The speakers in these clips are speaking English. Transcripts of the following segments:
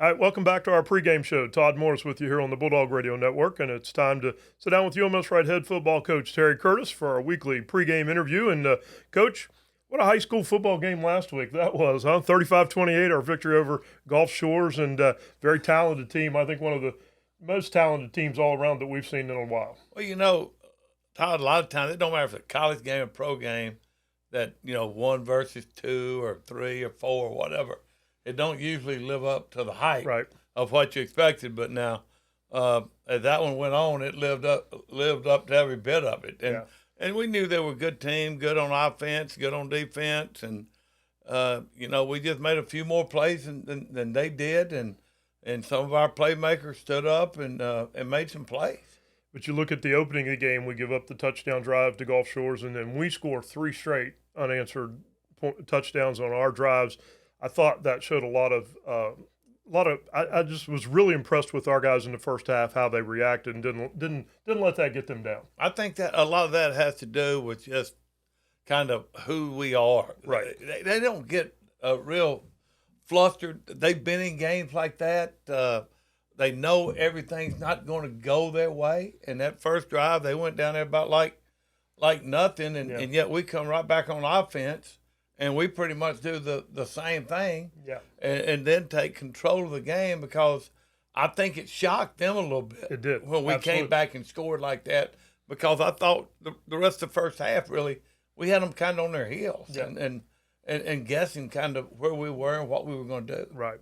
All right, welcome back to our pregame show. Todd Morris with you here on the Bulldog Radio Network, and it's time to sit down with UMS-Wright head football coach Terry Curtis for our weekly pregame interview. And, Coach, what a high school football game last week that was, huh? 35-28, our victory over Gulf Shores, and very talented team. I think one of the most talented teams all around that we've seen in a while. Well, Todd, a lot of times it don't matter if it's a college game or pro game, that, 1 versus 2 or 3 or 4 or whatever. It don't usually live up to the hype of what you expected. But now, as that one went on, it lived up to every bit of it. And we knew they were a good team, good on offense, good on defense. And, we just made a few more plays than they did. And some of our playmakers stood up and made some plays. But you look at the opening of the game, we give up the touchdown drive to Gulf Shores, and then we score 3 straight unanswered touchdowns on our drives. I thought that showed a lot of. I just was really impressed with our guys in the first half, how they reacted and didn't let that get them down. I think that a lot of that has to do with just kind of who we are. Right. They don't get real flustered. They've been in games like that. They know everything's not going to go their way. And that first drive, they went down there about like nothing, and yet we come right back on offense. And we pretty much do the same thing, and then take control of the game, because I think it shocked them a little bit. It did. When we came back and scored like that, because I thought the rest of the first half, really, we had them kind of on their heels and guessing kind of where we were and what we were going to do. Right.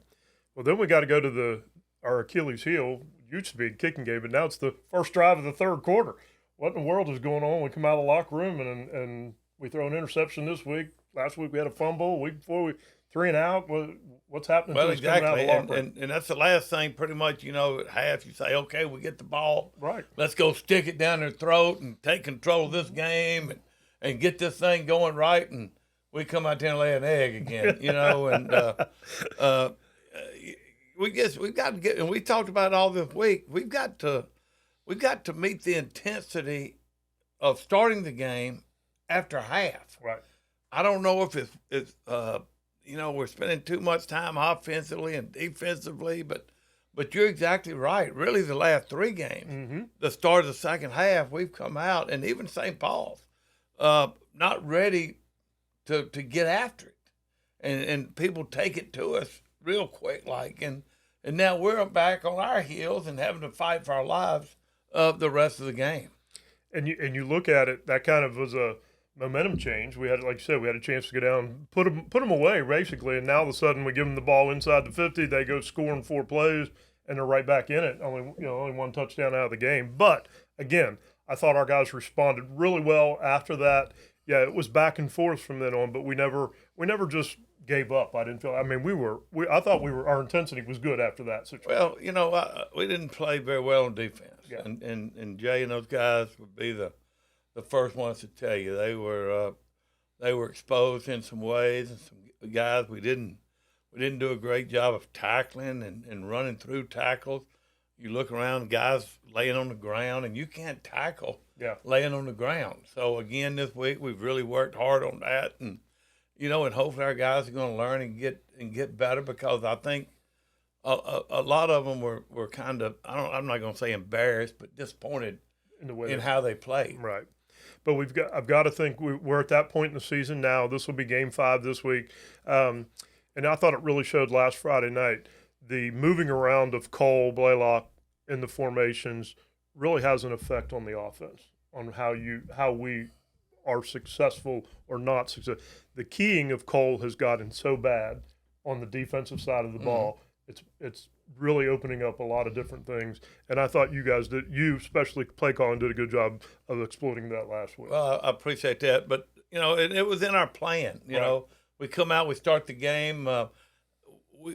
Well, then we got to go to our Achilles heel. Used to be a kicking game, but now it's the first drive of the third quarter. What in the world is going on? We come out of the locker room and we throw an interception this week. Last week we had a fumble. Week before 3 and out. What's happening? Well, to us coming out exactly, of the locker room? and that's the last thing. Pretty much, at half you say, okay, we get the ball. Right. Let's go stick it down their throat and take control of this game and get this thing going right. And we come out there and lay an egg again, And we've got to get. And we talked about it all this week. We've got to meet the intensity of starting the game after half. Right. I don't know if it's we're spending too much time offensively and defensively, but you're exactly right. Really, the last 3 games, the start of the second half, we've come out, and even St. Paul's, not ready to get after it, and people take it to us real quick, and now we're back on our heels and having to fight for our lives the rest of the game. And you look at it, that kind of was a momentum change. We had, like you said, we had a chance to go down, put them away basically, and now all of a sudden we give them the ball inside the 50. They go scoring 4 plays, and they're right back in it. Only 1 touchdown out of the game. But again, I thought our guys responded really well after that. Yeah, it was back and forth from then on, but we never just gave up. I didn't feel. I mean, I thought our intensity was good after that situation. Well, we didn't play very well on defense, and Jay and those guys would be the first ones to tell you they were exposed in some ways, and some guys we didn't do a great job of tackling and running through tackles. You look around, guys laying on the ground, and you can't tackle laying on the ground. So again, this week we've really worked hard on that, and and hopefully our guys are going to learn and get better, because I think a lot of them were kind of, I'm not going to say embarrassed, but disappointed in how they played. Right. But I've got to think we're at that point in the season now. This will be game 5 this week. And I thought it really showed last Friday night. The moving around of Cole, Blaylock in the formations really has an effect on the offense, on how we are successful or not successful. The keying of Cole has gotten so bad on the defensive side of the ball. It's really opening up a lot of different things. And I thought you especially play calling, did a good job of exploiting that last week. Well, I appreciate that. But, it was in our plan. You know, we come out, we start the game.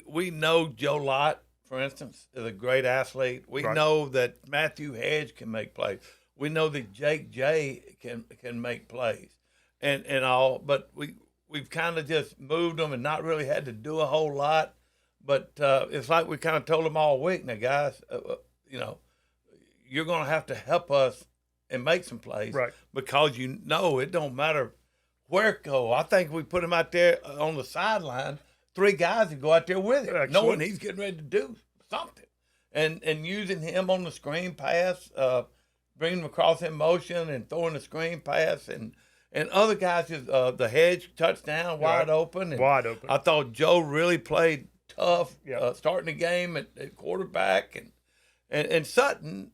We know Joe Lott, for instance, is a great athlete. We know that Matthew Hedge can make plays. We know that Jake Jay can make plays and all. But we've kind of just moved them and not really had to do a whole lot. But it's like we kind of told them all week, now, guys, you're going to have to help us and make some plays. Right. Because it don't matter where it go. I think we put him out there on the sideline three guys to go out there with him, Excellent. knowing he's getting ready to do something, and using him on the screen pass, bringing him across in motion and throwing the screen pass, and other guys just the hedge touchdown wide open. And wide open. I thought Joe really played tough Yep. starting the game at quarterback, and Sutton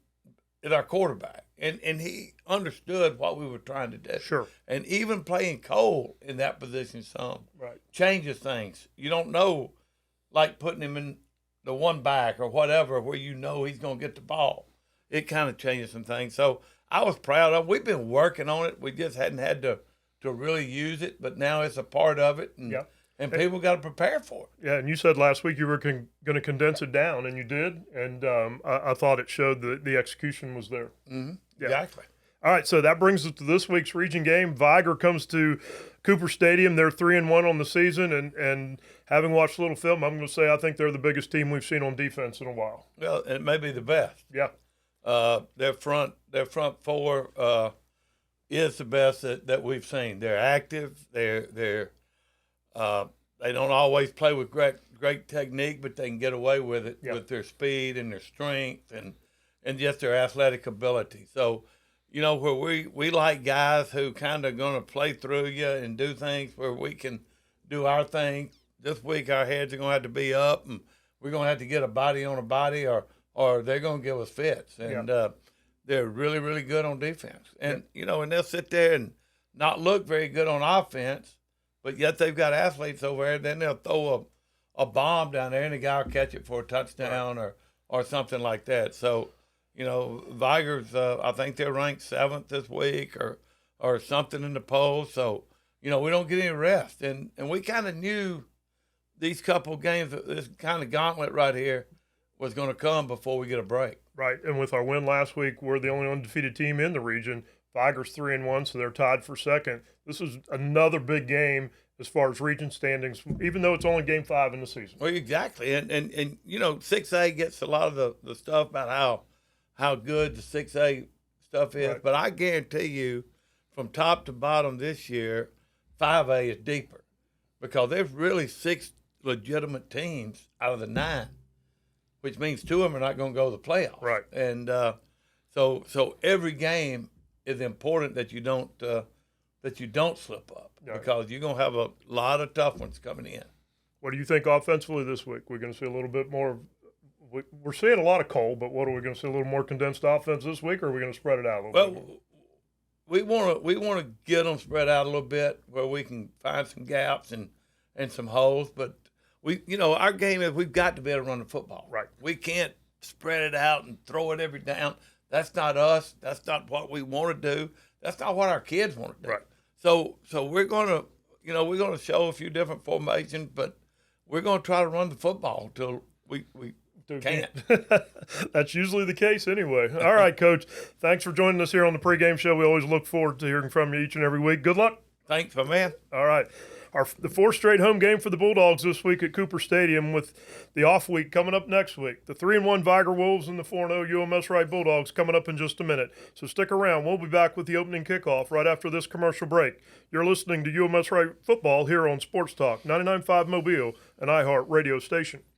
is our quarterback, and he understood what we were trying to do. Sure. And even playing Cole in that position Right. changes things. You don't know, like putting him in the one back or whatever, where you know he's going to get the ball. It kind of changes some things. So I was proud of. We've been working on it. We just hadn't had to really use it, but now it's a part of it, and people got to prepare for it. Yeah, and you said last week you were going to condense it down, and you did, and I thought it showed that the execution was there. Mm-hmm. Yeah. Exactly. All right, so that brings us to this week's region game. Vigor comes to Cooper Stadium. They're 3-1 on the season, and having watched a little film, I'm going to say I think they're the biggest team we've seen on defense in a while. Well, it may be the best. Yeah. Their front four is the best that we've seen. They're active. They don't always play with great technique, but they can get away with it with their speed and their strength and just their athletic ability. So, where we like guys who kind of going to play through you and do things where we can do our thing. This week our heads are going to have to be up, and we're going to have to get a body on a body, or they're going to give us fits. And they're really, really good on defense. And, and they'll sit there and not look very good on offense, but yet they've got athletes over there. Then they'll throw a bomb down there, and the guy will catch it for a touchdown or something like that. So, Vigor's, I think they're ranked 7th this week or something in the poll. So, we don't get any rest. And we kind of knew these couple games, this kind of gauntlet right here, was going to come before we get a break. Right, and with our win last week, we're the only undefeated team in the region. Vigor's 3-1, so they're tied for second. This is another big game as far as region standings, even though it's only game 5 in the season. Well, exactly, and 6A gets a lot of the stuff about how good the 6A stuff is, Right. but I guarantee you, from top to bottom this year, 5A is deeper because there's really 6 legitimate teams out of the 9. Which means 2 of them are not going to go to the playoffs. Right. And so every game is important that you don't slip up because you're going to have a lot of tough ones coming in. What do you think offensively this week? We're going to see a little bit more. We're seeing a lot of Cole, but what are we going to see? A little more condensed offense this week, or are we going to spread it out a little bit? Well, we want to get them spread out a little bit where we can find some gaps and some holes, but. Our game is we've got to be able to run the football. Right. We can't spread it out and throw it every down. That's not us. That's not what we want to do. That's not what our kids want to do. Right. So we're going to, we're going to show a few different formations, but we're going to try to run the football until we can't. That's usually the case anyway. All right, Coach. Thanks for joining us here on the pregame show. We always look forward to hearing from you each and every week. Good luck. Thanks, my man. All right. The 4th straight home game for the Bulldogs this week at Cooper Stadium with the off week coming up next week. The 3-1 Vigor Wolves and the 4-0 UMS-Wright Bulldogs coming up in just a minute. So stick around. We'll be back with the opening kickoff right after this commercial break. You're listening to UMS-Wright Football here on Sports Talk 99.5 Mobile, an iHeart radio station.